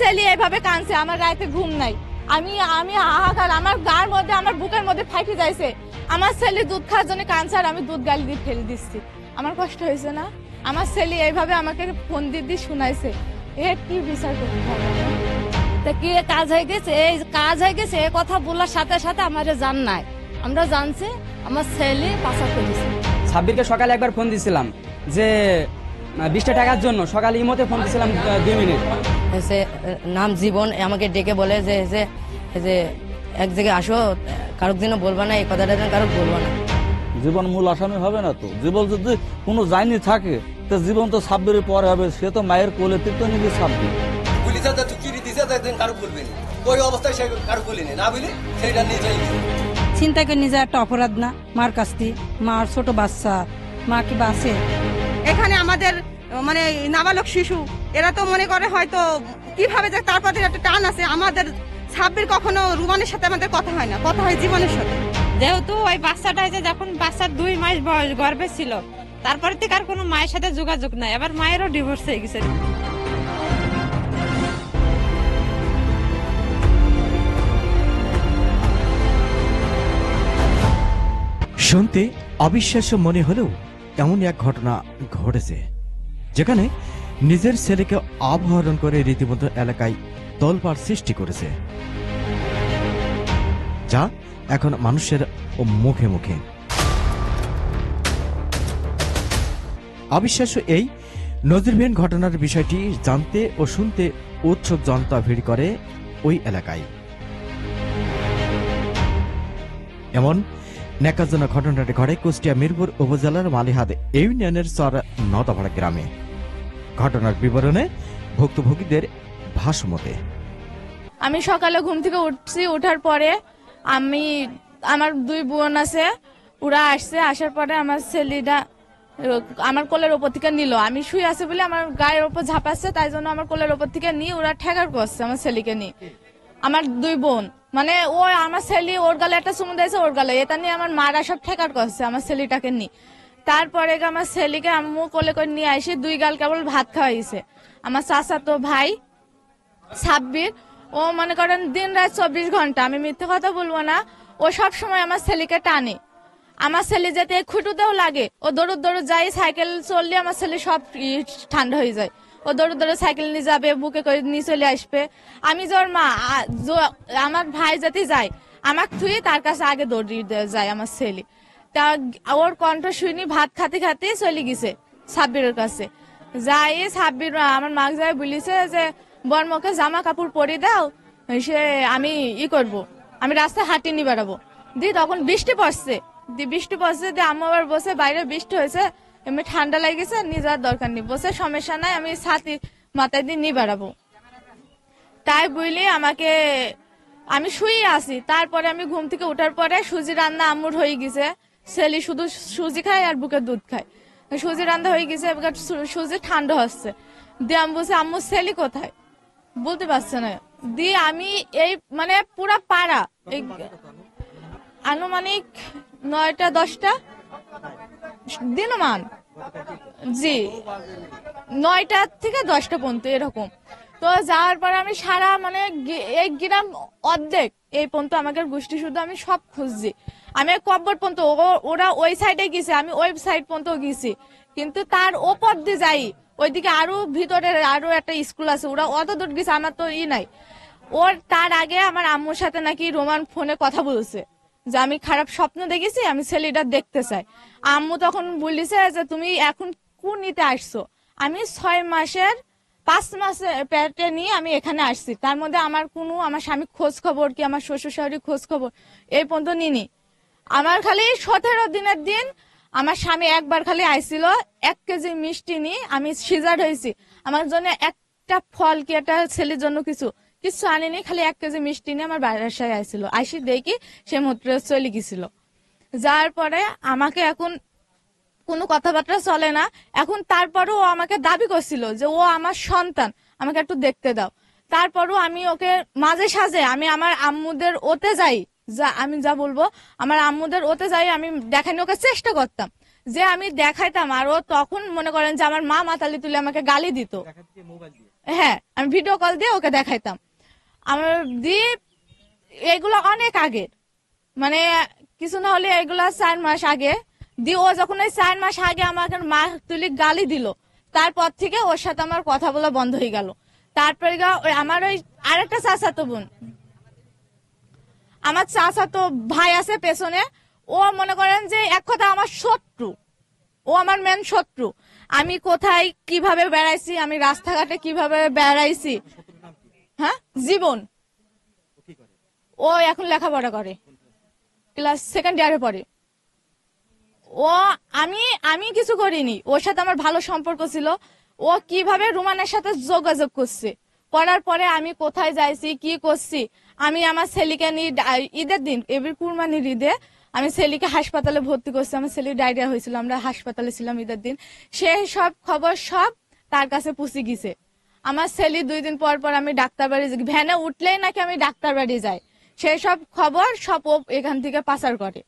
ছেলে এইভাবে কাঁদছে, আমার রাতে ঘুম নাই, আমি আমি হাহাকার, আমার গার মধ্যে আমার বুকের মধ্যে ফাইটে যাইছে। আমার ছেলে দুধ খাওয়ার জন্য কাঁদছে আর আমি দুধ গালি দিয়ে ফেলে দিচ্ছি। আমার কষ্ট হয়েছে না? আমার ছেলে এইভাবে আমাকে ফোন দিয়ে শুনাইছে, এর কি বিচার করতে হবে? তা কি কাজ হয়ে গেছে, এই কাজ হয়ে গেছে এই কথা বলার সাথে সাথে আমাদের জান নাই, আমরা জানছি আমার ছেলে পাচার করেছে। সাব্বিরকে সকালে একবার ফোন দিছিলাম যে 20টা টাকার জন্য, সকালে ইমোতে ফোন দিছিলাম 2 মিনিট। এসে নাম জীবন আমাকে ডেকে বলে যে এক জায়গায় আসো, কারোর দিনও বলবা না, এই কথাটা যেন কারো বলবা না। জীবন মূল আসামি হবে না তো? জীবন যদি কোনো যায়নি থাকে তো জীবন তো সাব্বিরের পরে হবে, সে তো মায়ের কোলে তো নিবি সাব্বির। পুলিশে তো চুরি দিছে একদিন কারো বলবে না, ওই অবস্থায় সে কারো বলিনি, না বলি সেইটা নিয়ে যাই। চিন্তা করে নিজে একটা অপরাধ না? মার কাছতি, মার ছোট বাচ্চা, মা কি বাঁচে? এখানে আমাদের মানে নাবালক শিশু, এরা তো মনে করে হয়তো কিভাবে যে তার প্রতি একটা টান আছে। আমাদের সাব্বির কখনো রুমানের সাথে আমাদের কথা হয় না, কথা হয় জীবনের সাথে। যেহেতু ওই বাচ্চাটা যে যখন বাচ্চার 2 মাস বয়স গর্ভে ছিল, তারপরে থেকে আর কোনো মায়ের সাথে যোগাযোগ নাই, আবার মায়েরও ডিভোর্স হয়ে গেছে। শুনতে অবিশ্বাস্য মনে হলেও এমন এক ঘটনা ঘটেছে যেখানে নিজের ছেলেকে অপহরণ করে রীতিমতো এলাকায় তোলপাড় সৃষ্টি করেছে, যা এখন মানুষের মুখে মুখে। অবিশ্বাস্য এই নজিরবিহীন ঘটনার বিষয়টি জানতে ও শুনতে উৎসুক জনতা ভিড় করে ওই এলাকায়। এমন ন্যাকাজনক ঘটনাটি ঘটে কুষ্টিয়া মিরপুর উপজেলার মালিহাদ ইউনিয়নের চর নদাপাড়া গ্রামে। ঘটনার বিবরণে ভুক্তভোগীদের ভাষ্যমতে, আমি সকালে ঘুম থেকে উঠছি, ওঠার পরে আমার 2 বোন আছে, ওরা আসছে, আসার পরে আমার ছেলেটা আমার কোলের ওপর থেকে নিল। আমি শুয়ে আছে বলে আমার গায়ের ওপর ঝাঁপাচ্ছে, তাই জন্য আমার কোলের ওপর থেকে নিয়ে ওরা ঠেকার করছে আমার ছেলেকে নিয়ে। আমার 2 বোন মানে ও আমার ছেলে ওর গালে একটা চুমু দিয়েছে, ওর গালে, এটা নিয়ে আমার মারা সব ঠেকার করছে আমার ছেলেটাকে নিয়ে। তারপরে আমার ছেলেকে আম্মু কোলে করে নিয়ে আসি, 2 গাল কেবল ভাত খাওয়াইছে। আমার চাচাতো ভাই সাব্বির, ও মনে করেন দিন রাত 24 ঘন্টা, আমি মিথ্যে কথা বলবো না, ও সব সময় আমার ছেলেকে টানে। আমার ছেলে যেতে খুঁটুতেও লাগে, ও দৌড় যায়, সাইকেল চললে আমার ছেলে সব ঠান্ডা হয়ে যায়। ও দৌড় সাইকেল নিয়ে যাবে, বুকে করে নিয়ে চলে আসবে। আমি যার মা, আমার ভাই যাতে যায় আমাকে থুয়ে তার কাছে আগে দৌড়িয়ে যায় আমার ছেলে। তা ওর কণ্ঠ শুনি ভাত খাতে খাতে চলে গেছে সাব্বিরের কাছে। যাই সাব্বির আমার মাকে যায় বলিছে যে বর্মকে জামা কাপড় পরে দাও, সে আমি করব, আমি রাস্তায় হাঁটি নিয়ে বেড়াবো। তখন বৃষ্টি পড়ছে, আম্মু আবার বসে বাইরে বৃষ্টি হয়েছে, এমনি ঠান্ডা লেগেছে, নিয়ে যাওয়ার দরকার নেই, বসে সমস্যা নাই, আমি ছাতি মাথায় দিয়ে নিয়ে বেড়াবো। তাই বুঝলি আমি শুয়ে আছি। তারপরে আমি ঘুম থেকে ওঠার পরে সুজি রান্না আম্মুর হয়ে গেছে, ছেলে শুধু সুজি খায় আর বুকে দুধ খায়। সুজি রান্না হয়ে গেছে, সুজি ঠান্ডা হচ্ছে। দিয়ে আমি বলছি আম্মুর ছেলে কোথায়, বলতে পারছে না। দিয়ে আমি এই মানে পুরা পাড়া আনুমানিক 9টা 10টা দিনমান, জি 9টা থেকে 10টা পর্যন্ত এরকম। তো যাওয়ার পরে আমি সারা মানে এই গ্রাম অর্ধেক এই পর্যন্ত আমাকে গোষ্ঠী শুধু আমি সব খুঁজছি। আমি কব্বর পর্যন্ত, ওরা ওই সাইডে গেছে, আমি ওই সাইড পর্যন্ত গেছি, কিন্তু তার ওপর দিয়ে যাই ওইদিকে আরো ভিতরে আরো একটা স্কুল আছে, ওরা অত দূর গেছে, আমার তো নাই। ওর তার আগে আমার আম্মুর সাথে নাকি রোমান ফোনে কথা বলছে যে আমি খারাপ স্বপ্ন দেখেছি, আমি ছেলেটা দেখতে চাই। আম্মু তখন বলিছে যে তুমি এখন কোন নিতে আসছো? আমি 6 মাসের 5 মাসে পেটে নিয়ে আমি এখানে আসছি, তার মধ্যে আমার স্বামী খোঁজ খবর কি আমার শ্বশুর শাশুড়ি খোঁজ খবর এই পর্যন্ত নিনি। আমার খালি 17 দিনের দিন আমার স্বামী একবার খালি আইছিল, 1 কেজি মিষ্টি নিয়ে, আমি সিজার হয়েছি, আমার জন্য একটা ফল কি একটা ছেলের জন্য কিছু আনেনি, খালি 1 কেজি মিষ্টি নিয়ে আমার বাসায় আইছিল। আইসি দেখি সে মূত্র চলে গেছিল। যার পরে আমাকে এখন কোনো কথাবার্তা চলে না। এখন তারপরও ও আমাকে দাবি করছিল যে ও আমার সন্তান, আমাকে একটু দেখতে দাও। তারপরও আমি ওকে মাঝে সাঝে আমি আমার আম্মুদের ওতে যাই, আমি যা বলবো আমার আম্মুদের ওতে যাই, আমি দেখানি ওকে চেষ্টা করতাম যে আমি দেখাইতাম। আর ও তখন মনে করেন যে আমার মা মাতালি তুলে আমাকে গালি দিত, হ্যাঁ, আমি ভিডিও কল দিয়ে ওকে দেখাইতাম। আমার দিয়ে এগুলো অনেক আগের, মানে কিছু না হলে এগুলা 4 মাস আগে দিয়ে। ও যখন ওই 4 মাস আগে আমাকে মা তুলি গালি দিল, তারপর থেকে ওর সাথে আমার কথা বলা বন্ধ হয়ে গেল। তারপরে আমার ওই আরেকটা চাচাতো বোন, আমার চাচাতো ভাই আছে পেছনে, ও মনে করেন যে এক কথা আমার শত্রু, ও আমার মেন শত্রু। আমি কোথায় কিভাবে বেড়াইছি, আমি রাস্তাঘাটে কিভাবে বেড়াইছি। হ্যাঁ, জীবন। ও এখন লেখাপড়া করে, ক্লাস 2nd ইয়ারে পড়ে। ও আমি কিছু করিনি, ওর সাথে আমার ভালো সম্পর্ক ছিল। ও কিভাবে রুমানের সাথে যোগাযোগ করছে, করার পরে আমি কোথায় যাইছি কি করছি। আমি আমার ছেলেকে নিয়ে ঈদের দিন, এবার কুরবানির ঈদে আমি ছেলেকে হাসপাতালে ভর্তি করছি। আমার ছেলে ডায়রিয়া হয়েছিল, আমরা হাসপাতালে ছিলাম ঈদের দিন। সেই সব খবর সব তার কাছে পুষি গেছে। আমার ছেলে 2 দিন পর পর আমি ডাক্তার বাড়ি, ভ্যানে উঠলেই নাকি আমি ডাক্তার বাড়ি যাই। সেই সব খবর সব ও এখান থেকে পাচার করে।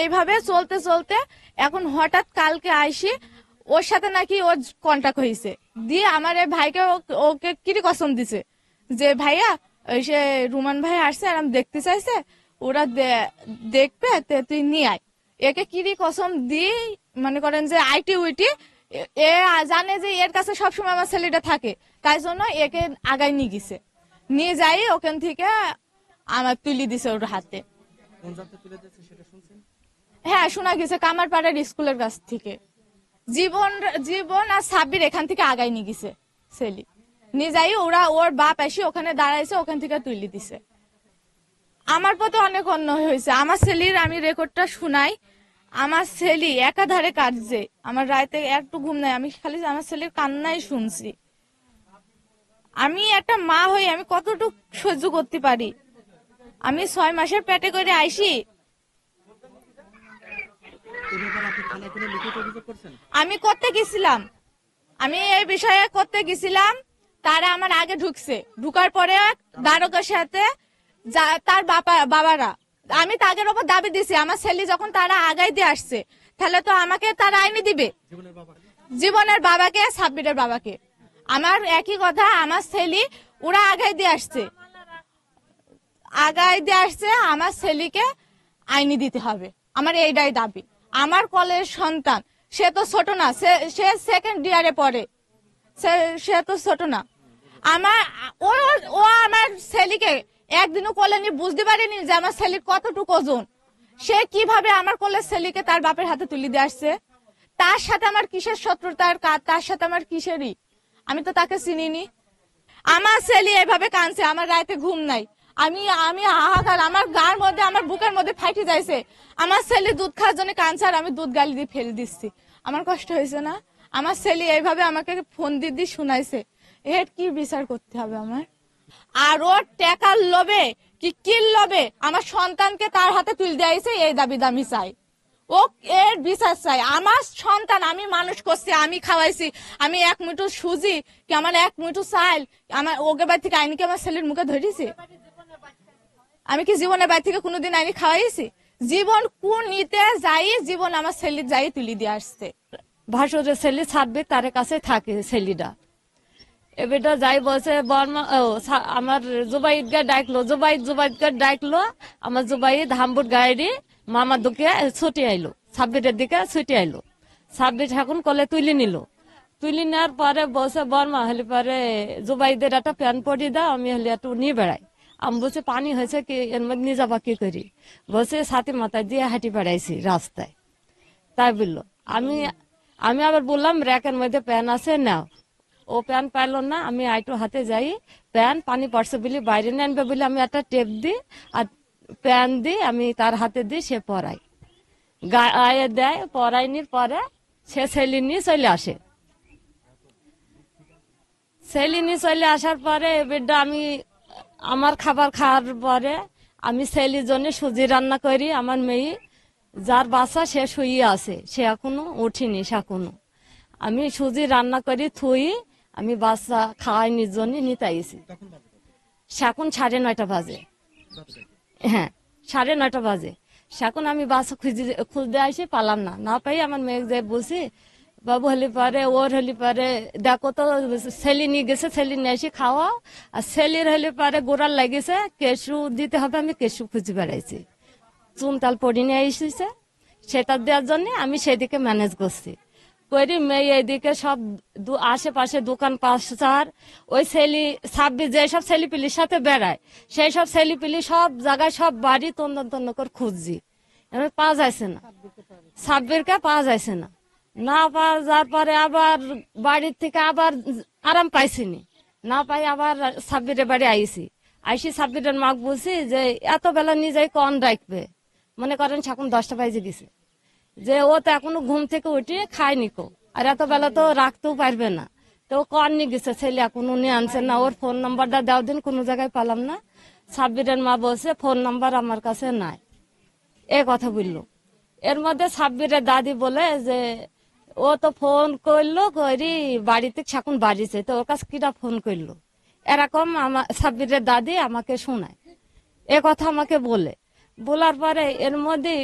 এইভাবে চলতে চলতে এখন হঠাৎ কালকে আইসি ওর সাথে নাকি ওর কন্টাক্ট হয়েছে। দিয়ে আমার এই ভাইকে ওকে কিরি কসম দিছে যে ভাইয়া ওই সে রুমান ভাই আসছে আর আমি দেখতে চাইছে, ওরা দেখবে তুই নিয়ে আয়। একে কিরি কসম দিয়ে মনে করেন যে আইটি উইটি এ জানে যে এর কাছে সবসময় আমার ছেলেটা থাকে, তাই জন্য একে আগায় নিয়ে গেছে। নিয়ে যাই ওখান থেকে আমার তুলি দিছে ওর হাতে। হ্যাঁ, শোনা গেছে কামারপাড়ার স্কুলের কাছ থেকে। জীবন আর সাব্বির এখান থেকে আগায় নিয়ে গেছে ছেলে। নিয়ে যাই ওর বাপ এসে ওখানে দাঁড়াইছে, ওখান থেকে তুলি দিছে। আমার প্রতি অনেক অন্যায় হয়েছে। আমার ছেলের আমি রেকর্ডটা শুনাই, আমার ছেলে একাধারে কাটছে। আমার রাতে একটু ঘুম নাই, আমি খালি আমার ছেলের কান্নাই শুনছি। আমি একটা মা হই, আমি কতটুকু সহ্য করতে পারি। আমি 6 মাসের পেটে করে আইসি। আমি করতে গেছিলাম, আমি এই বিষয়ে করতে গেছিলাম। তারা আমার আগে ঢুকছে, ঢুকার পরে দারোগার সাথে তার বাবারা, আমি তাদের ওপর দাবি দিছি আমার ছেলে যখন তারা আগাই দিয়ে আসছে তাহলে তো আমাকে তারা আইনি দিবে, জীবনের বাবাকে সাব্বিরের বাবাকে। আমার একই কথা, আমার ছেলে ওরা আগাই দিয়ে আসছে, আমার ছেলেকে আইনি দিতে হবে। আমার এইটাই দাবি। আমার কলের সন্তান, সে তো ছোট না, সে 2nd ইয়ারে পড়ে, সে তো ছোট না। ও আমার ছেলেকে একদিনও কোলে নিয়ে বুঝতে পারিনি যে আমার ছেলের কতটুকু ওজন। সে কিভাবে আমার কোলের ছেলেকে তার বাপের হাতে তুলে দিয়ে আসছে। তার সাথে আমার কিসের শত্রুতার, তার সাথে আমার কিসেরই, আমি তো তাকে চিনিনি। আমার ছেলে এভাবে কাঁদছে, আমার রাতে ঘুম নাই। আমি হাহাকার, আমার গার মধ্যে, আমার বুকের মধ্যে ফাইটে যাইছে। আমার ছেলে দুধ খাওয়ার জন্য কাঁদছে আর আমি দুধ গালি দিয়ে ফেলে দিচ্ছি। আমার কষ্ট হয়েছে না? আমার ছেলে এইভাবে আমাকে ফোন দিয়ে শুনাইছে। এর কি বিচার করতে হবে আমার? আর ওর টাকার লোভে কিল লোভে আমার সন্তানকে তার হাতে তুলে দিয়েছে, এই দাবি দামি চাই। ও এর বিচার চাই। আমার সন্তান আমি মানুষ করছি, আমি খাওয়াইছি, আমি 1 মুঠো সুজি কি আমার 1 মুঠো চাল আমার ওকে বাড়ি থেকে আইনি কি আমার ছেলের মুখে ধরেছি? আমি কি জীবনের বাড়ি থেকে কোনোদিন আইনি খাওয়াইছি? জীবন কোন নিতে যাই, জীবন আমার ছেলে যাই তুলি দিয়ে আসছে। ভাসুরের ছেলে ছাড়বে, তার কাছে থাকে ছেলেটা। এবারটা যাই বলছে বর্মা, আমার জুবাইদকে ডাকলো, আমার জুবাইদ হামবুট গাড়ি মামার দিকে ছুটি আইলো, 26-এর দিকে ছুটি আইলো। 26 এখন কলে তুলি নেওয়ার পরে বলছে বর্মা হলে পরে জুবাইদের একটা প্যান্ট পরিয়ে দাও, আমি হলে একটু নিয়ে বেড়াই। আমি বলছি পানি হয়েছে কি, এর মধ্যে নিয়ে যাবা কি করি? বলছে সাথে মাথায় দিয়ে হাঁটি বেড়াইছি রাস্তায়। তাই বললো। আমি আবার বললাম র্যাকের মধ্যে প্যান আছে, নাও। ও প্যান পাইলো না, আমি আইটো হাতে যাই, প্যান পানি পড়ছে বলে বাইরে নিয়ে আনবে বলে আমি একটা টেপ দিই আর প্যান দিই, আমি তার হাতে দিই, সে পরাই, গায়ে দেয়। পরাইনির পরে সে ছেলে নিয়ে চলে আসে। ছেলে নিয়ে চলে আসার পরে এবারটা আমি আমার খাবার খাওয়ার পরে আমি ছেলের জন্য সুজি রান্না করি। আমার মেয়ে যার বাচ্চা সে শুয়ে আছে, সে এখনো উঠিনি। আমি সুজি রান্না করি থুই, আমি বাচ্চা খাওয়াইনির জন্য নিতে আইছি। এখন 9:30 বাজে। হ্যাঁ, 9:30 বাজে। এখন আমি বাচ্চা খুঁজতে আসি, পালাম না পাই। আমার মেয়ে যে বলছি বাবু হলে পারে ওর হলে পারে দেখো তো ছেলে নিয়ে গেছে, ছেলে নিয়ে এসে খাওয়া। আর ছেলের হলে পারে গোড়াল লাগিয়েছে, কেশু দিতে হবে, আমি কেশু খুঁজে বেড়াইছি। চুনতাল পড়ি নিয়ে এসেছে, সেটা দেওয়ার জন্য আমি সেদিকে ম্যানেজ করছি। করি মেয়ে এদিকে সব আশেপাশে দোকান পাশার ওই ছেলে 26 যেসব ছেলেপিলির সাথে বেড়ায় সেই সব ছেলেপিলি সব জায়গায় সব বাড়ি তন্ন করে খুঁজছি, এবার পাওয়া যাচ্ছে না। 26কে পাওয়া যাচ্ছে না, না পাওয়া যাওয়ার পরে আবার বাড়ির থেকে আবার আরাম পাইছিনি, না পাই আবার 26-এর বাড়ি আইসি। 26-এর মাক বলছি যে এত বেলা নিয়ে যাই কন রাখবে, মনে করেন এখন 10টা বাজে গেছে, যে ও তো এখনো ঘুম থেকে উঠে খায়নি কো, আর এত বেলা তো রাখতেও পারবে না, তো কন নিয়ে গেছে ছেলে এখনো নিয়ে আনছে না। ওর ফোন নাম্বারটা দেওয়া দিন, কোনো জায়গায় পেলাম না। 26-এর মা বলছে ফোন নাম্বার আমার কাছে নাই, এ কথা বললো। এর মধ্যে 26-এর দাদি বলে যে ও তো ফোন করলো, করি বাড়িতে এখন বাড়িছে, তো ওর কাছে কিরা ফোন করলো, এরকম আমার 26-এর দাদি আমাকে শোনায়, এ কথা আমাকে বলার পরে এর মধ্যে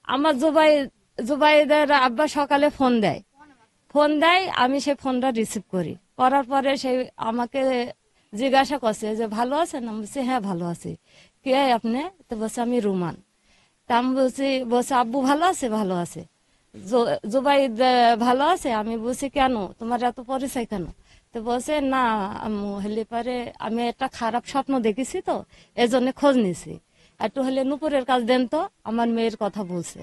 আমার জুবাইদের আব্বা সকালে ফোন দেয়, আমি সেই ফোনটা রিসিভ করার পরে সে আমাকে জিজ্ঞাসা করছে যে ভালো আছেন? আমি বলছি হ্যাঁ ভালো আছি। কে আপনি? তো বলছে আমি রুমান। তা আমি বলছে আব্বু ভালো আছে। জুবাইদ ভালো আছে? আমি বলছি কেন, তোমার এত পরিচয় কেন? তো বলছে না আম্মু, হলে পারে আমি একটা খারাপ স্বপ্ন দেখেছি, তো এজন্য খোঁজ নিছি, একটু হলে নুপুরের কাজ দেন তো, আমার মেয়ের কথা বলছে।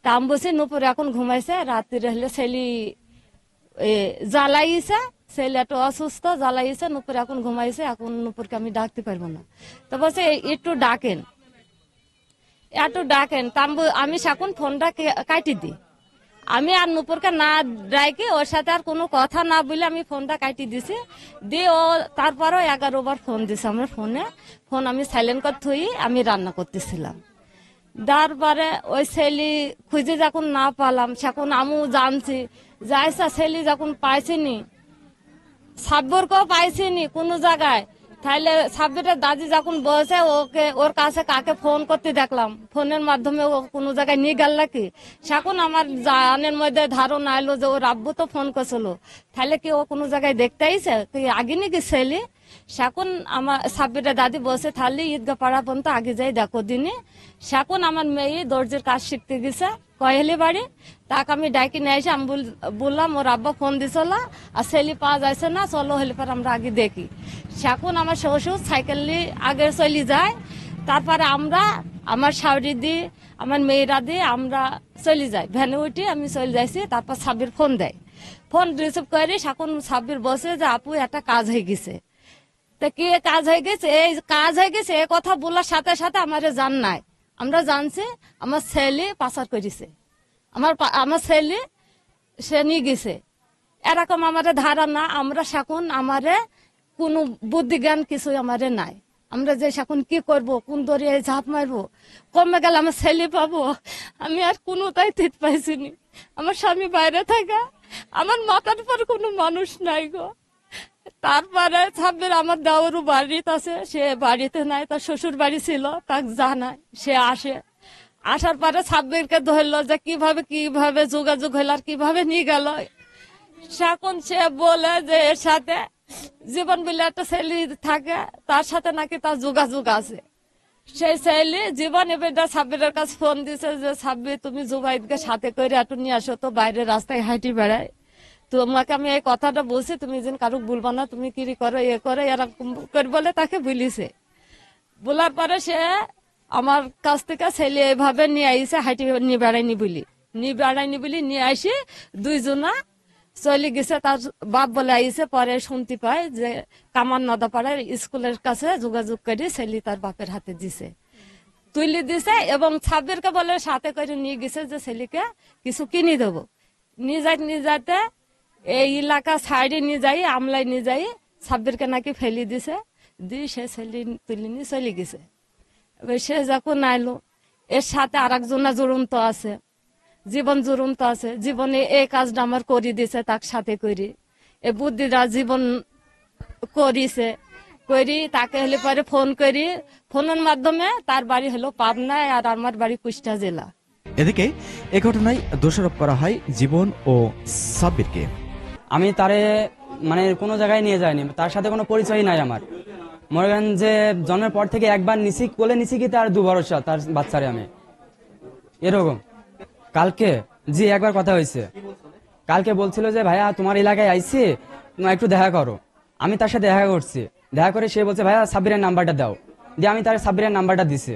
তা আমি বলছি নুপুর এখন ঘুমাইছে, রাত্রে হলে ছেলে জ্বালাইছে, ছেলে একটু অসুস্থ জ্বালাইছে, নুপুর এখন ঘুমাইছে, এখন নুপুরকে আমি ডাকতে পারবো না। তো বলছে একটু ডাকেন। তা আমি এখন ফোনটা কাটি দিই, আমি আর নুপুরকে না ডাকি, ওর সাথে আর কোনো কথা না বলে আমি ফোনটা কাটি দিছি। দিয়ে ও তারপরও 11 বার ফোন দিছে আমার ফোন আমি সাইলেন্ট করে থুই, আমি রান্না করতেছিলাম। তারপরে ওই ছেলে খুঁজে যখন না পালাম, সেখন আমিও জানছি যাইসা ছেলে যখন পাইছিনি, 26-কেও পাইছিনি কোনো জায়গায়, তাহলে 26-এর দাদি যখন বসে ওর কাছে কাকে ফোন করতে দেখলাম, ফোনের মাধ্যমে ও কোনো জায়গায় নিয়ে গেল নাকি, সেখন আমার জানের মধ্যে ধারণা এলো যে ওর আব্বু তো ফোন করছিল, তাহলে কি ও কোনো জায়গায় দেখতে আইছে কি আগে নাকি ছেলে। সেখন আমার 26-এর দাদি বসে থাকলে ঈদগাহ পাড়া পর্যন্ত আগে যাই দেখো দিনে। সেখন আমার মেয়ে দর্জির কাজ শিখতে গেছে কয়েলি বাড়ি, তাকে আমি ডাকি নিয়ে এসে আমি বললাম ওর আব্বা ফোন দিছিল আর ছেলে পাওয়া যাচ্ছে না, চলো হলে পর আমরা আগে দেখি। সেখন আমার শ্বশুর সাইকেল নিয়ে আগে চলে যায়, তারপরে আমরা আমার শাওরি দি আমার মেয়েরা দিয়ে আমরা চলে যাই, ভ্যানে উঠে আমি চলে যাইছি। তারপর 26 ফোন রিসিভ করে, সেখন 26 বসে যে আপু একটা কাজ হয়ে গেছে। তা কি কাজ হয়ে গেছে? এই কাজ হয়ে গেছে এ কথা বলার সাথে সাথে আমার জান নাই, আমরা জানছি আমার ছেলে পাচার করেছে, আমার ছেলে সে নিয়ে গেছে, এরকম আমার ধারণা। আমরা সেখন আমারে কোনো বুদ্ধি জ্ঞান কিছু আমারে নাই, আমরা যে সেখন কি করব, কোন দরিয়ায় ঝাঁপ মারবো, কমে গেলে আমার ছেলে পাবো, আমি আর কোনোটাই ঠিক পাইছিনি। আমার স্বামী বাইরে থাকা, আমার মাথার উপর কোনো মানুষ নাই গো। তারপরে 26 আমার দেওয়ারও বাড়িতে আছে, সে বাড়িতে নাই, তার শ্বশুর বাড়ি ছিল, তাকে জানায়, সে আসার পরে 26-কে ধরলো যে কিভাবে যোগাযোগ হইল আর কিভাবে নিয়ে গেল। এখন সে বলে যে এর সাথে জীবন বলে একটা ছেলে থাকে, তার সাথে নাকি তার যোগাযোগ আছে। সেই ছেলে জীবন এবার 26-এর কাছে ফোন দিছে যে 26 তুমি জুবাইদকে সাথে করে একটু নিয়ে আসো তো, বাইরে রাস্তায় হাঁটি বেড়ায়, তোমাকে আমি এই কথাটা বলছি, তুমি যেন কারুক বলবা না, তুমি কি করো এরকম করে বলে তাকে বলিছে। বলার পরে সে আমার কাছ থেকে ছেলে এইভাবে নিয়ে আইসে, হাঁটি নিয়ে বেড়াইনি বলি নিয়ে আসি, 2 জনা চলে গেছে। তার বাপ বলে আইসে, পরে শুনতে পায় যে কামার নদাপাড়ার স্কুলের কাছে যোগাযোগ করে ছেলে তার বাপের হাতে তুলে দিছে, এবং 26-কে বলে সাথে করে নিয়ে গেছে যে ছেলেকে কিছু কিনে দেবো। নিয়ে যাইতে এই এলাকা সাইডে নিয়ে যাই, আমলায় নিয়ে যাই, 26-কে নাকি ফেলে দিছে, দিয়ে সে ছেলে তুলে নিয়ে চলে গেছে। এবার সে যখন আইলো, এর সাথে আর একজনা জড়ন্ত আছে, জীবন জড়ন্ত আছে, জীবনে এই কাজটা আমার করে দিছে, তার সাথে করি এ বুদ্ধিরা জীবন করিছে, তাকে হলে পরে ফোন করি, ফোনের মাধ্যমে তার বাড়ি হলো পাবনায় আর আমার বাড়ি কুষ্টিয়া জেলা। এদিকে এ ঘটনায় দোষারোপ করা হয় জীবন ও সাব্বিরকে। আমি তারে মানে কোনো জায়গায় নিয়ে যাইনি, তার সাথে কোনো পরিচয় নাই আমার। মনে করেন যে জন্মের পর থেকে একবার নিছি, কোলে নিছি কি তার 2 ভরসা তার বাচ্চারে আমি এরকম। কালকে জি একবার কথা হয়েছে, কালকে বলছিল যে ভাইয়া তোমার এলাকায় আইছি, তুমি একটু দেখা করো। আমি তার সাথে দেখা করছি, দেখা করে সে বলছে ভাইয়া সাব্বিরের নাম্বারটা দাও। দিয়ে আমি তার সাব্বিরের নাম্বারটা দিছি,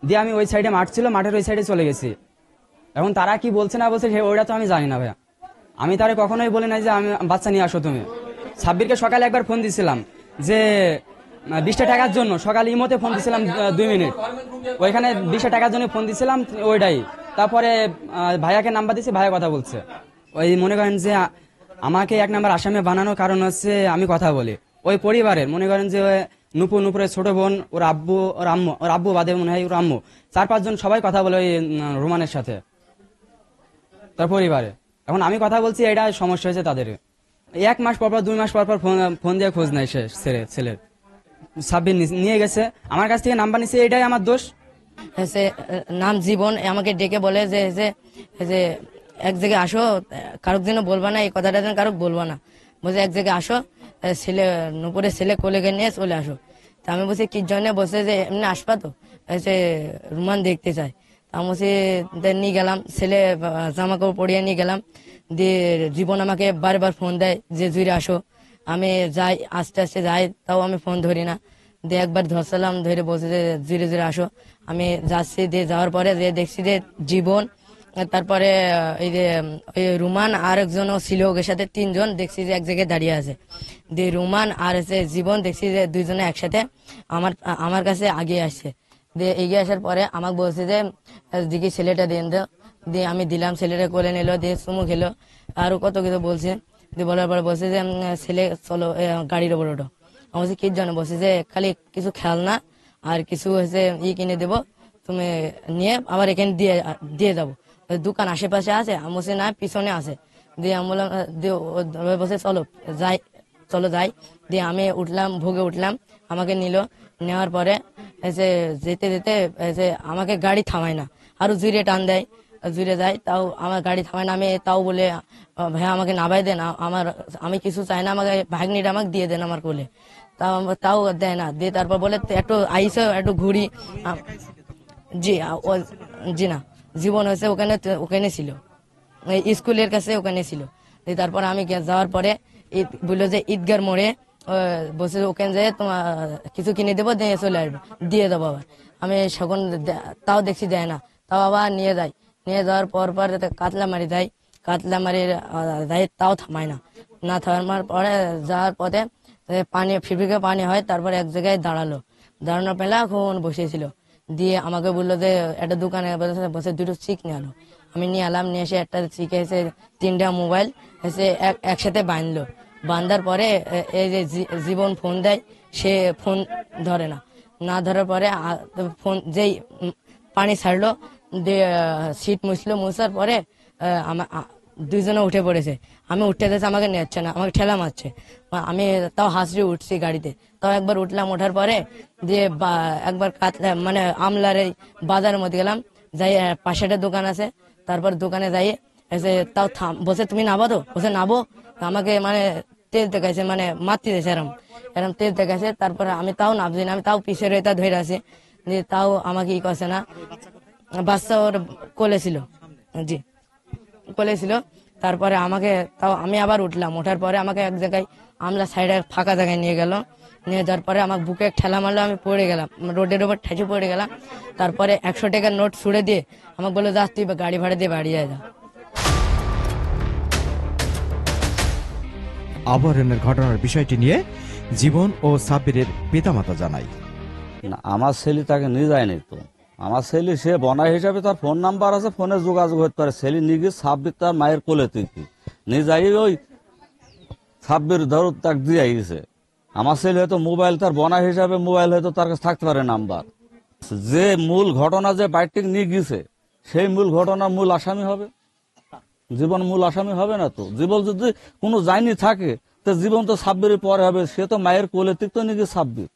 দিয়ে আমি ওই সাইডে মাঠ ছিল, মাঠের ওই সাইডে চলে গেছি। এখন তারা কি বলছে না বলছে ওইটা তো আমি জানি না ভাইয়া। আমি তারে কখনোই বলি নাই যে আমি বাচ্চা নিয়ে আসো তুমি। সাব্বিরকে সকালে একবার ফোন দিছিলাম যে 20টা টাকার জন্য, সকালে ইমোতে ফোন দিছিলাম 2 মিনিট, ওইখানে 20টা টাকার জন্য ফোন দিছিলাম ওইটাই। তারপরে ভাইয়াকে নাম্বার দিছি, ভাইয়া কথা বলছে। ওই মনে করেন যে আমাকে 1 নাম্বার আসামি বানানোর কারণ হচ্ছে আমি কথা বলি। ওই পরিবারের মনে করেন যে নুপুরের ছোট বোন, ওর আব্বু, ওর আব্বু বাদে মনে হয় ওর আম্মু, 4-5 জন সবাই কথা বলে ওই রোমানের সাথে, তার পরিবারে। এখন আমি কথা বলছি, এটা সমস্যা হয়েছে তাদের। 1 মাস পর 2 মাস পর ফোন দিয়ে খোঁজ নাই ছেলের। সাব্বির নিয়ে গেছে আমার কাছ থেকে নাম্বার নিছে, এটাই আমার দোষ। নাম জীবন আমাকে ডেকে বলে যে এক জায়গায় আসো, কারোর জন্য বলবা না, এই কথাটা যেন কারোর বলবা না। বলছে এক জায়গায় আসো, ছেলে নুপুরের ছেলে কোলে নিয়ে চলে আসো। তা আমি বলছি কি জন্য? বলছে যে এমনি আসবা তো, রুমান দেখতে চাই। তা আমি বলছি নিয়ে গেলাম, ছেলে জামা কাপড় পরিয়ে নিয়ে গেলাম। দিয়ে জীবন আমাকে বারবার ফোন দেয় যে জুড়ে আসো। আমি যাই, আস্তে আস্তে যাই, তাও আমি ফোন ধরি না। দিয়ে একবার ধরছিলাম, ধরে বলছে যে জুড়ে জুড়ে আসো। আমি যাচ্ছি, দিয়ে যাওয়ার পরে যে দেখছি যে জীবন, তারপরে এই যে ওই রুমান আর একজনও ছিল, ওকে সাথে 3 জন দেখছি যে এক জায়গায় দাঁড়িয়ে আছে। দিয়ে রুমান আর জীবন দেখছি যে 2 জনে একসাথে আমার কাছে আগিয়ে আসছে। দিয়ে এগিয়ে আসার পরে আমাকে বলছে যে দিকে ছেলেটা দিয়ে দাও। দিয়ে আমি দিলাম, ছেলেটা কোলে নিল, দিয়ে চুমু খেলো, আরো কত কিছু বলছে। দিয়ে বলার পরে বলছে যে ছেলে চলো গাড়ির ওপর ওঠো। আমি বলছি কি জন্য? বলছে যে খালি কিছু খেলনা আর কিছু হচ্ছে কিনে দেবো, তুমি নিয়ে আবার এখানে দিয়ে যাবো। দোকান আশেপাশে আছে। আমি বলছি না, পিছনে আছে। দিয়ে আমি বললাম, দিয়ে বলছে চলো যাই। দিয়ে আমি উঠলাম, ভোগে উঠলাম, আমাকে নিল। নেওয়ার পরে যেতে যেতে আমাকে গাড়ি থামায় না, আরো জুড়ে টান দেয়, জুড়ে যায়, তাও আমার গাড়ি থামায় না। আমি তাও বলে ভাইয়া আমাকে নামাই দেন, আমি কিছু চাই না, আমাকে ভাগ্নিটা আমাকে দিয়ে দেন আমার কোলে। তাও দেয় না। দিয়ে তারপর বলে একটু আইসো, একটু ঘুরি। জি না, জীবন হয়েছে ওখানে ছিল, স্কুলের কাছে ওখানে ছিল। তারপর আমি যাওয়ার পরে বললো যে ঈদগার মোড়ে বসে, ওখানে যেয়ে তোমার কিছু কিনে দেবো, দিয়ে চলে আসবো, দিয়ে দেবো আবার। আমি সখন তাও দেখছি দেয় না, তাও আবার নিয়ে যায়। নিয়ে যাওয়ার পর কাতলামারি দেয়, কাতলামারির দেয়, তাও থামায় না থামার পরে যাওয়ার পথে পানি ফিরফিরে পানি হয়। তারপর এক জায়গায় দাঁড়ানোর পেলা এখন বসেছিল। দিয়ে আমাকে বললো যে একটা দোকানে বসে 2টো চিক নিয়ে আলো। আমি নিয়ে এলাম, নিয়ে এসে একটা চিকে এসে 3টা মোবাইল এসে একসাথে বাঁধার পরে এই যে জীবন ফোন দেয়, সে ফোন ধরে না ধরার পরে ফোন যেই পানি ছাড়লো, দিয়ে সিট মুছার পরে 2 জনে উঠে পড়েছে। আমি উঠতে দিয়েছি, আমাকে নিচ্ছে না, আমাকে ঠেলা মারছে। আমি তাও হাসড়ে উঠছি গাড়িতে, তাও একবার উঠলাম। ওঠার পরে দিয়ে একবার মানে আমলার এই বাজারের মধ্যে গেলাম, যাই পাশে একটা দোকান আছে। তারপর দোকানে যাই তাও বসে তুমি নাবো তো? বসে নাবো। আমাকে মানে তেজ দেখাইছে, মানে মারতে দিয়েছে, এরম তেজ দেখাইছে। তারপরে আমি তাও নাবছি না, আমি তাও পিছিয়ে রেতা ধরে আছি। দিয়ে তাও আমাকে করছে না। বাচ্চা ওর কোলে ছিল, জি কোলে ছিল। তারপরে আমাকে তাও আমি আবার উঠলাম। ওঠার পরে আমাকে এক জায়গায় আমলা সাইডে ফাঁকা জায়গায় নিয়ে গেল। নিয়ে যাওয়ার পরে আমার বুকে ঠেলা মারলো, আমি পড়ে গেলাম, রোডের উপর ঠেঁচে পড়ে গেলাম। তারপরে 100 টাকার নোট ছুড়ে দিয়ে আমাকে বললো যা তুই গাড়ি ভাড়া দিয়ে বাড়ি যা। অপহরণের ঘটনার বিষয়টি নিয়ে জীবন ও সাব্বিরের পিতামাতা জানায়, না, আমার ছেলে তাকে নিয়ে যায়নি তো। আমার ছেলে সে বনাই হিসাবে তার ফোন নাম্বার আছে, ফোনে যোগাযোগ হতে পারে। ছেলে নিয়ে গিয়ে সাব্বির তার মায়ের কোলে তুই নিয়ে যাই, ওই সাব্বির ধরো তাকে দিয়ে গেছে। আমার ছেলে হয়তো মোবাইল তার বনাই হিসাবে মোবাইল হয়তো তার কাছে থাকতে পারে নাম্বার। যে মূল ঘটনা যে বাইকটি নিয়ে গিয়েছে, সেই মূল ঘটনার মূল আসামি হবে। জীবন মূল আসামি হবে না তো। জীবন যদি কোনো যায়নি থাকে, তো জীবন তো সাব্বিরের পরে হবে। সে তো মায়ের কোলে তো নিয়ে গিয়ে সাব্বির।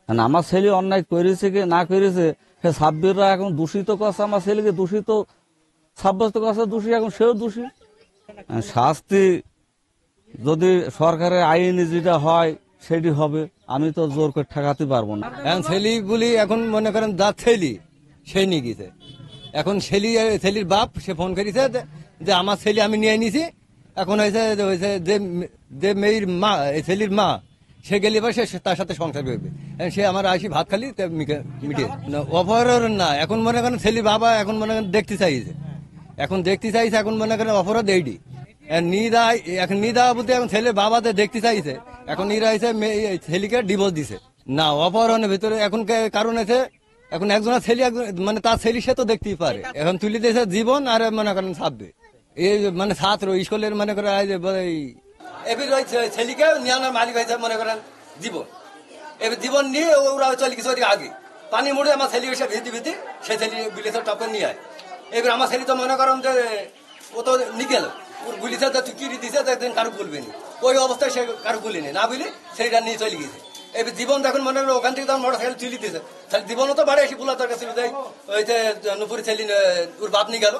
আমার ছেলে অন্যায় করেছে কি না করেছে, সে সাব্বিররা এখন দূষিত করছে, আমার ছেলেকে দূষিত সাব্যস্ত করছে দোষী, এখন সেও দোষী। শাস্তি যদি সরকারের আইনে যেটা হয় সেটি হবে, আমি তো জোর করে ঠেকাতে পারবো না। এখন ছেলেগুলি এখন মনে করেন যা ছেলি সেই নিয়ে গেছে। এখন ছেলির বাপ সে ফোন করেছে যে আমার ছেলে আমি নিয়ে নিছি। এখন হয়েছে যে মেয়ের মা, এই ছেলির মা, সে গেলে এবার সে তার সাথে সংসার করবে। সে আমার আসি ভাত খালি মিটে অপহরণ না। এখন মনে করেন ছেলির বাবা এখন মনে করেন দেখতে চাইছে, এখন মনে করেন অপরাধ এইটি এখন নিদা বলতে এখন ছেলের বাবাদের দেখতে চাইছে। এখন এরা এসে ছেলেকে ডিভোর্স দিছে না। অপহরণের ভিতরে এখন কারণ আছে, এখন একজনের ছেলে মানে তার ছেলে সে তো দেখতেই পারে। এখন তুলে দিয়েছে জীবন আর মনে করেন ছাপবে এই মানে ছাত্র স্কুলের মনে করেন ছেলেকে নিয়ানোর মালিক হয়েছে মনে করেন জীবন। এবার জীবন নিয়ে ওরা চলে গেছে ওদিকে আগে পানি মুড়ে আমার ছেলে এসে ভিতি সে ছেলে বিলেছে টপকে নিয়ে আয়। এবার আমার ছেলে তো মনে করেন যে ও তো নিকেল ওর গুলিছে তুই কিরি দিছে একদিন কারো বলবেনি, ওই অবস্থায় সে কারো বলিনি না বুঝলি সেইটা নিয়ে চলে গেছে। এবার জীবন দেখুন মনে করেন ওখান থেকে তখন মোটর সাইকেল তুলে দিয়েছে, তাহলে জীবনও তো বাড়ি এসে বুলা দরকার ছিল। ওই যে নুপুরি ছেলে ওর বাপ নিয়ে গেল,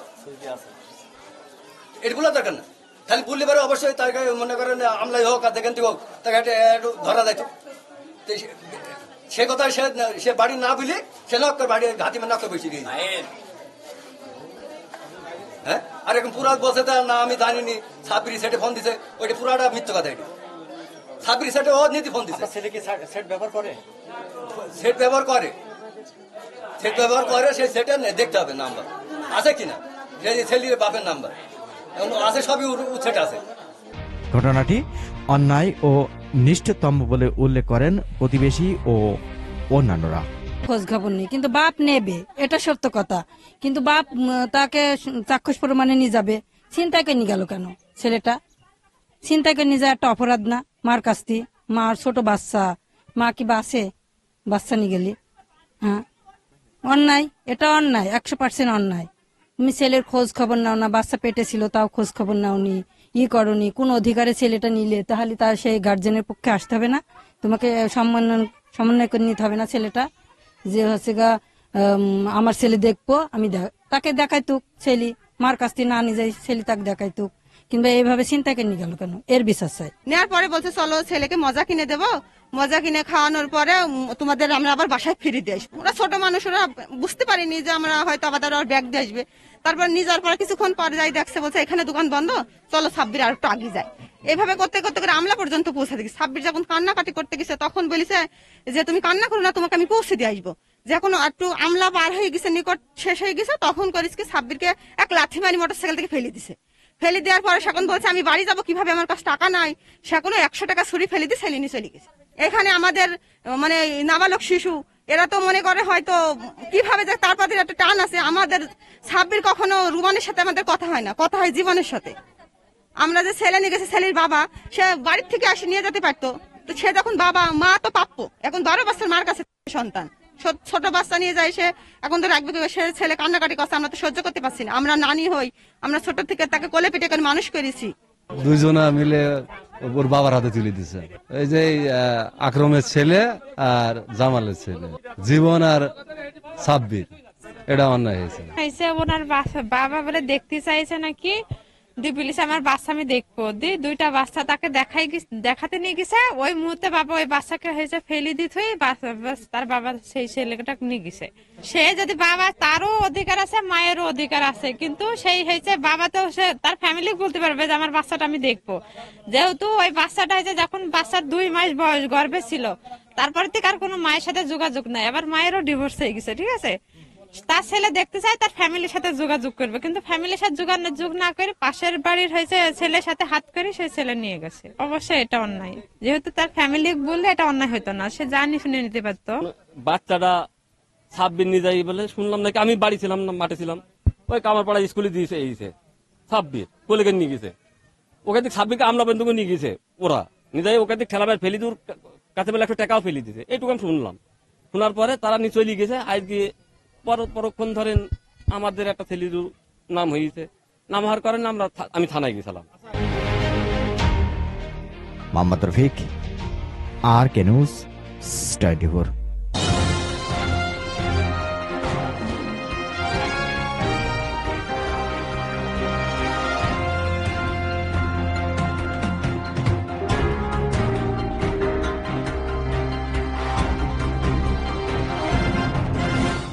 এটা বুলা দরকার না। খালি বললে পারে অবশ্যই তাকে মনে করেন আমলাই হোক আর দেখেন হোক তাকে একটু ধরা যাইতো। সে কথা সে বাড়ি না বুঝলে সে নক্কর বাড়ি ঘাতি মানে নক্কর বসে গিয়েছে। হ্যাঁ, আর এখন পুরা বসে না আমি জানিনি সাবরি সেটে ফোন দিছে, ওইটা পুরাটা মিথ্যা কথা। এটা সাবরি সেটে ও নীতি ফোন দিছে। ছেলে কি সেট ব্যবহার করে? সেট ব্যবহার করে সেই সেটে দেখতে হবে নাম্বার আছে কিনা, ছেলের বাপের নাম্বার আছে, সবই সেট আছে। ঘটনাটি অন্যায় ও নিষ্ঠতম বলে উল্লেখ করেন প্রতিবেশী ও অন্যান্যরা। খোঁজ খবর নেই, কিন্তু বাপ নেবে, এটা সত্য কথা। কিন্তু বাপ তাকে চাক্ষুষ প্রমাণে নিয়ে যাবে। ছিনতাইকে নিয়ে গেল কেন? ছেলেটা ছিনতাইকে নিয়ে যায় একটা অপরাধ না? মার কাছতি, মার ছোট বাচ্চা, মা কি বাসে বাচ্চা নিয়ে গেলি? হ্যাঁ, অন্যায়, এটা অন্যায়, 100% অন্যায়। তুমি ছেলের খোঁজ খবর নাও না, বাচ্চা পেটে ছিল তাও খোঁজ খবর নাওনি, করনি, কোন অধিকারে ছেলেটা নিলে তাহলে তার সেই গার্জেনের পক্ষে আসতে হবে না? তোমাকে সমন্বয় করে নিতে হবে না ছেলেটা? যে হচ্ছে গা আমার ছেলে দেখবো, আমি তাকে দেখাইতুক, ছেলে মার কাছ থেকে না নিয়ে যাই ছেলে তাকে দেখাইতুক। কিংবা এইভাবে চিন্তাকে নিয়ে গেল কেন? এর বিশ্বাস চাই। নেওয়ার পরে বলছে চলো ছেলেকে মজা কিনে দেবো, মজা কিনে খাওয়ানোর পরে তোমাদের আমরা আবার বাসায় ফিরে দিয়ে আসবো। ওরা ছোট মানুষ, ওরা বুঝতে পারিনি যে আমরা হয়তো আবার ওর ব্যাগ দিয়ে আসবে। তারপর নিয়ে যাওয়ার পরে কিছুক্ষণ পরে যাই দেখছে, বলছে এখানে দোকান বন্ধ, চলো সাব্বির আর একটু আগে যায়। এভাবে করতে করতে করে আমলা পর্যন্ত পৌঁছে দিচ্ছে। সাব্বির যখন কান্নাকাটি করতে গেছে তখন বলেছে যে তুমি কান্না করো না, তোমাকে আমি পৌঁছে দিয়ে আসবো। যখন একটু আমলা পার হয়ে গেছে, নিকট শেষ হয়ে গেছে, তখন করিস কি সাব্বিরকে এক লাথি মারি মোটরসাইকেল থেকে ফেলে দিছে। ফেলে দেওয়ার পরে সেখন বলছে আমি বাড়ি যাবো কিভাবে, আমার কাছে টাকা নাই। সেখানে 100 টাকা ছুরি ফেলে দিয়ে ছেলে নিয়ে চলে গেছে। এখানে আমাদের মানে নাবালক শিশু, এরা তো মনে করে হয়তো কিভাবে যে তার প্রতি একটা টান আছে। আমাদের সাব্বির কখনো রুমানের সাথে আমাদের কথা হয় না, কথা হয় জীবনের সাথে। আমরা যে ছেলে নিয়ে গেছে, ছেলের বাবা সে বাড়ির থেকে আসে নিয়ে যেতে পারতো, তো সে যখন বাবা মা তো প্রাপ্য, এখন 12 বছর মার কাছে সন্তান, ছোট বাচ্চা নিয়ে যায় সে, এখন তো রাখবে সে ছেলে কান্নাকাটি করছে, আমরা তো সহ্য করতে পারছি না। আমরা নানি হই, আমরা ছোট থেকে তাকে কোলে পিঠে করে মানুষ করেছি। দুইজনা মিলে ওর বাবার হাতে তুলে দিছে। এই যে আকরমের ছেলে আর জামালের ছেলে, জীবন আর সাব্বির, এটা অন্যায় হয়েছে। ওনার বাবা বলে দেখতে চাইছে নাকি, বলিস আমার বাচ্চা আমি দেখবো, দুইটা বাচ্চা তাকে দেখাতে নিয়ে গেছে। ওই মুহূর্তে বাবা ওই বাচ্চাকে হয়েছে ফেলে দিত, তার বাবা সেই ছেলেটা নিয়ে গেছে। সে যদি বাবা, তারও অধিকার আছে, মায়েরও অধিকার আছে, কিন্তু সেই হয়েছে বাবা তো সে তার ফ্যামিলি বলতে পারবে যে আমার বাচ্চাটা আমি দেখবো। যেহেতু ওই বাচ্চাটা হয়েছে যখন বাচ্চার 2 মাস বয়স গর্ভে ছিল, তারপর থেকে আর কোনো মায়ের সাথে যোগাযোগ নাই। আবার মায়েরও ডিভোর্স হয়ে গেছে, ঠিক আছে। তার ছেলে দেখতে চায়, তার ফ্যামিলির সাথে যোগাযোগ করবে, কিন্তু ফ্যামিলির সাথে যোগাযোগ না করে পাশের বাড়ির হয়েছে ছেলের সাথে হাত করে সেই ছেলে নিয়ে গেছে। অবশ্যই এটা অন্যায়। যেহেতু তার ফ্যামিলি বললে এটা অন্যায় হতো না, সে জানি শুনে নিতে পারতো। বাচ্চাটা সাব্বির নিয়ে যাই বলে শুনলাম নাকি, আমি বাড়ি ছিলাম না, মাঠে ছিলাম, ওই কামারপাড়া স্কুলে দিয়েছে এইছে সাব্বির কোলেকে নিয়ে গেছে। ওকে দিক সাব্বিরকে আমলা বন্ধুকে নিয়ে গেছে, ওরা নিয়ে যাই ওকে দিক ঠেলাবার ফেলি দূর কাছে বেলা 100 টাকাও ফেলি দিয়েছে। এইটুকু আমি শুনলাম। শোনার পরে তারা নিয়ে চলে গেছে। আজকে পরক্ষণ ধরেন আমাদের একটা ছেলের নাম হয়েছে, নাম হওয়ার কারণে আমি থানায় গেছিলাম। মোহাম্মদ রফিক, আর কে নিউজ, স্টাডি